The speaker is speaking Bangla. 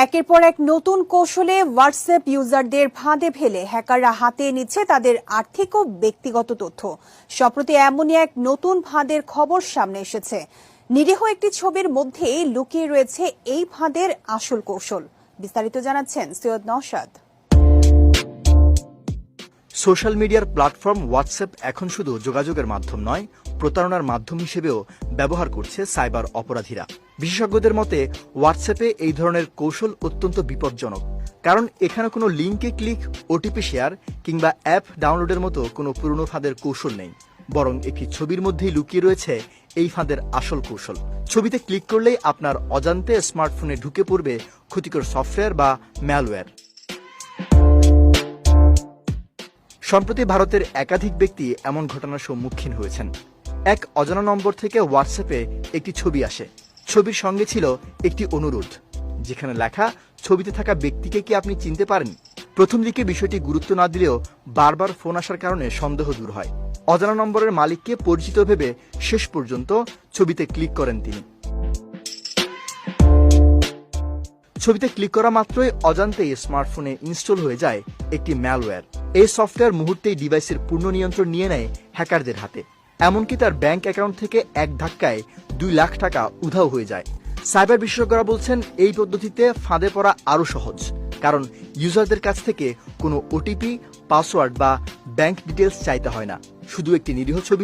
একের পর এক নতুন কৌশলে হোয়াটসঅ্যাপ ইউজারদের ফাঁদে ফেলে হ্যাকাররা হাতিয়ে নিচ্ছে তাদের আর্থিক ও ব্যক্তিগত তথ্য। সম্প্রতি এমনই এক নতুন ফাঁদের খবর সামনে এসেছে। নিরীহ একটি ছবির মধ্যেই লুকিয়ে রয়েছে এই ফাঁদের আসল কৌশল। বিস্তারিত জানাচ্ছেন সৈয়দ নওশাদ। সোশ্যাল মিডিয়ার প্ল্যাটফর্ম হোয়াটসঅ্যাপ এখন শুধু যোগাযোগের মাধ্যম নয়, প্রতারণার মাধ্যম হিসেবেও ব্যবহার করছে সাইবার অপরাধীরা। বিশেষজ্ঞদের মতে হোয়াটসঅ্যাপে এই ধরনের কৌশল অত্যন্ত বিপজ্জনক, কারণ এখানে কোনো লিঙ্কে ক্লিক, ওটিপি শেয়ার কিংবা অ্যাপ ডাউনলোডের মতো কোনো পুরনো ফাঁদের কৌশল নেই, বরং একটি ছবির মধ্যেই লুকিয়ে রয়েছে এই ফাঁদের আসল কৌশল। ছবিতে ক্লিক করলেই আপনার অজান্তে স্মার্টফোনে ঢুকে পড়বে ক্ষতিকর সফটওয়্যার বা ম্যালওয়্যার। সম্প্রতি ভারতের একাধিক ব্যক্তি এমন ঘটনার সম্মুখীন হয়েছেন। এক অজানা নম্বর থেকে হোয়াটসঅ্যাপে একটি ছবি আসে। ছবির সঙ্গে ছিল একটি অনুরোধ, যেখানে লেখা, ছবিতে থাকা ব্যক্তিকে কি আপনি চিনতে পারেন? প্রথম দিকে বিষয়টি গুরুত্ব না দিলেও বারবার ফোন আসার কারণে সন্দেহ দূর হয়। অজানা নম্বরের মালিককে পরিচিত ভেবে শেষ পর্যন্ত ছবিতে ক্লিক করেন তিনি। ছবিতে ক্লিক করা মাত্রই অজান্তেই স্মার্টফোনে ইনস্টল হয়ে যায় একটি ম্যালওয়্যার। এই সফটওয়্যার মুহূর্তেই ডিভাইসের পূর্ণ নিয়ন্ত্রণ নিয়ে নেয় হ্যাকারদের হাতে। এমনকি তার ব্যাংক অ্যাকাউন্ট থেকে এক ধাক্কায় 2 লাখ টাকা উধাও হয়ে যায়। সাইবার বিশেষজ্ঞরা বলছেন এই পদ্ধতিতে ফাঁদে পড়া আরও সহজ, কারণ ইউজারদের কাছ থেকে কোনো ওটিপি, পাসওয়ার্ড বা ব্যাংক ডিটেলস চাইতে হয় না, শুধু একটি নিরীহ ছবি